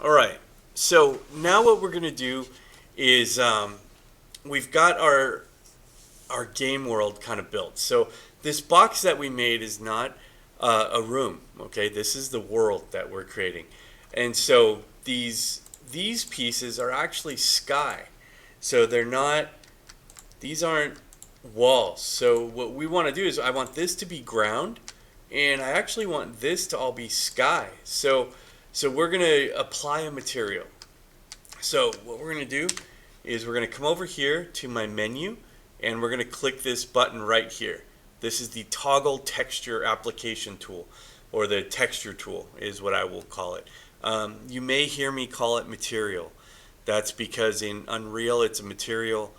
All right. So now what we're gonna do is we've got our game world kind of built. So this box that we made is not a room. Okay, this is the world that we're creating, and so these pieces are actually sky. So they're not. These aren't walls. So what we want to do is I want this to be ground, and I actually want this to all be sky. So we're gonna apply a material. So what we're gonna do is we're gonna come over here to my menu, and we're gonna click this button right here. This is the toggle texture application tool, or the texture tool is what I will call it. You may hear me call it material. That's because in Unreal it's a material,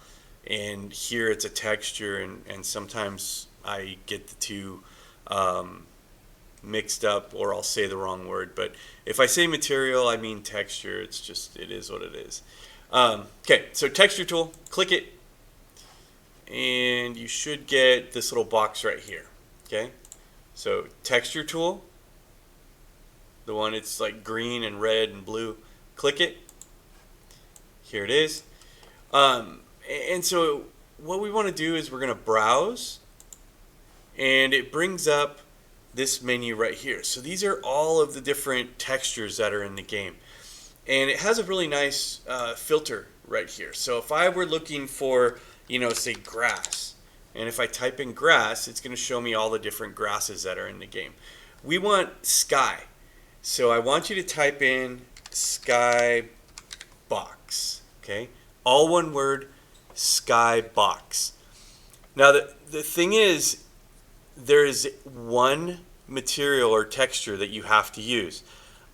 and here it's a texture, and sometimes I get the two mixed up, or I'll say the wrong word. But if I say material, I mean texture. It's just, it is what it is. Okay, so texture tool, click it, and you should get this little box right here. Okay, so texture tool, the one it's like green and red and blue, click it. Here it is. And so what we want to do is we're going to browse, and it brings up this menu right here. So these are all of the different textures that are in the game, and it has a really nice filter right here. So if I were looking for, say grass, and if I type in grass, it's going to show me all the different grasses that are in the game. We want sky, so I want you to type in Skybox. Okay, all one word, Skybox. Now the thing is, there is one material or texture that you have to use.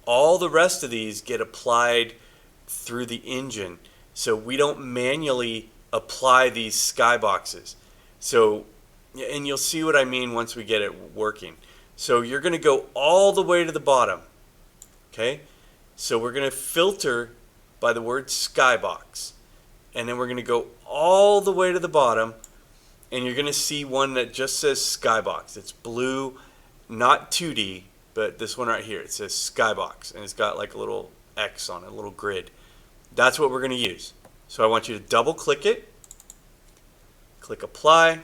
All the rest of these get applied through the engine, so we don't manually apply these skyboxes. So, and you'll see what I mean once we get it working. So you're going to go all the way to the bottom. Okay, so we're going to filter by the word skybox, and then we're going to go all the way to the bottom, and you're going to see one that just says Skybox. It's blue, not 2D, but this one right here. It says Skybox, and it's got like a little X on it, a little grid. That's what we're going to use. So I want you to double click it, click apply,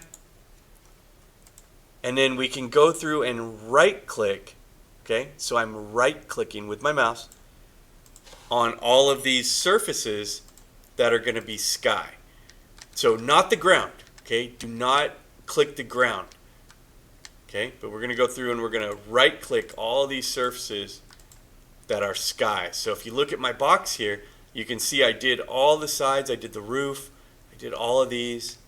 and then we can go through and right click. Okay, so I'm right clicking with my mouse on all of these surfaces that are going to be sky. So not the ground. Okay, do not click the ground. Okay, but we're going to go through and we're going to right click all these surfaces that are sky. So if you look at my box here, you can see I did all the sides, I did the roof, I did all of these.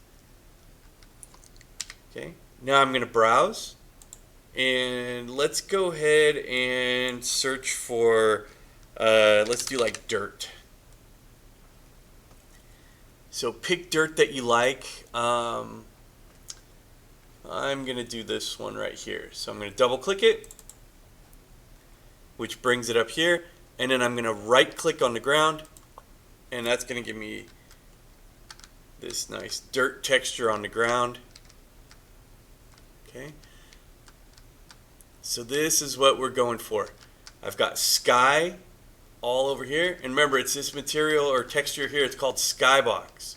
Okay, now I'm going to browse, and let's go ahead and search for, let's do like dirt. So pick dirt that you like. I'm going to do this one right here. So I'm going to double click it, which brings it up here. And then I'm going to right click on the ground, and that's going to give me this nice dirt texture on the ground. Okay. So this is what we're going for. I've got sky all over here, and remember, it's this material or texture here, it's called Skybox.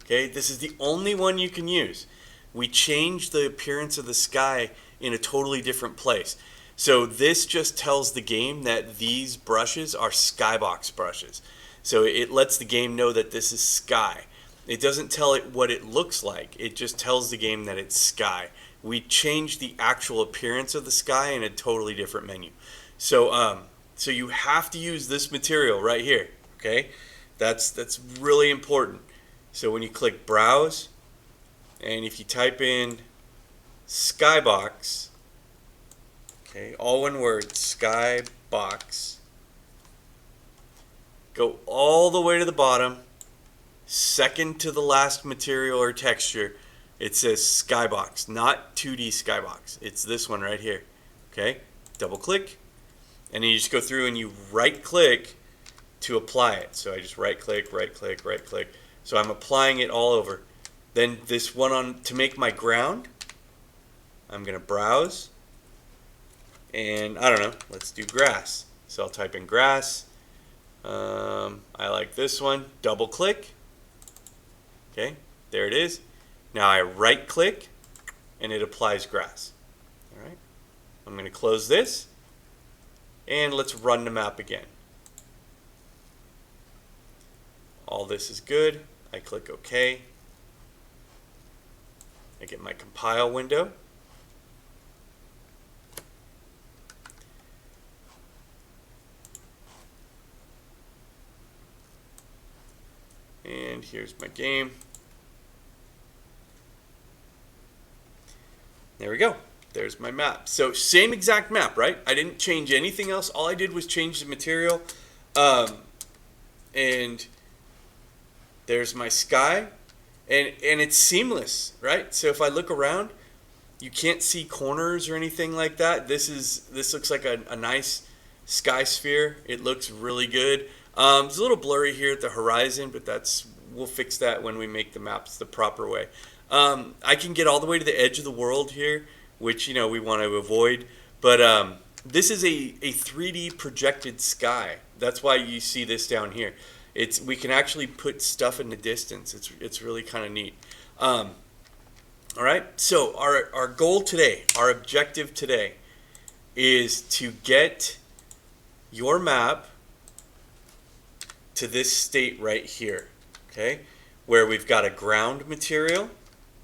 Okay, this is the only one you can use. We changed the appearance of the sky in a totally different place. So this just tells the game that these brushes are Skybox brushes. So it lets the game know that this is sky. It doesn't tell it what it looks like, it just tells the game that it's sky. We changed the actual appearance of the sky in a totally different menu. So you have to use this material right here, okay? That's really important. So when you click browse, and if you type in Skybox, okay, all one word, Skybox, go all the way to the bottom, second to the last material or texture, it says Skybox, not 2D Skybox. It's this one right here, okay? Double click, and then you just go through and you right click to apply it. So I just right click, right click, right click. So I'm applying it all over. Then this one on, to make my ground, I'm going to browse, and I don't know, let's do grass. So I'll type in grass, I like this one. Double click. Okay, there it is. Now I right click and it applies grass. All right, I'm going to close this and let's run the map again. All this is good. I click OK. I get my compile window. And here's my game. There we go. There's my map. So same exact map, right? I didn't change anything else. All I did was change the material. And there's my sky. And it's seamless, right? So if I look around, you can't see corners or anything like that. This looks like a nice sky sphere. It looks really good. It's a little blurry here at the horizon, but we'll fix that when we make the maps the proper way. I can get all the way to the edge of the world here, which we want to avoid. But this is a 3D projected sky. That's why you see this down here. We can actually put stuff in the distance. It's really kind of neat. All right. So our goal today, our objective today, is to get your map to this state right here, okay, where we've got a ground material,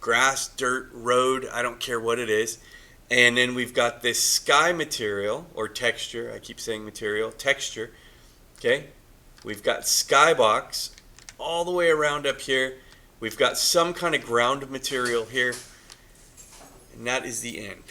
grass, dirt, road, I don't care what it is, and then we've got this sky material or texture. I keep saying material, texture, okay. We've got Skybox all the way around up here. We've got some kind of ground material here, and that is the end.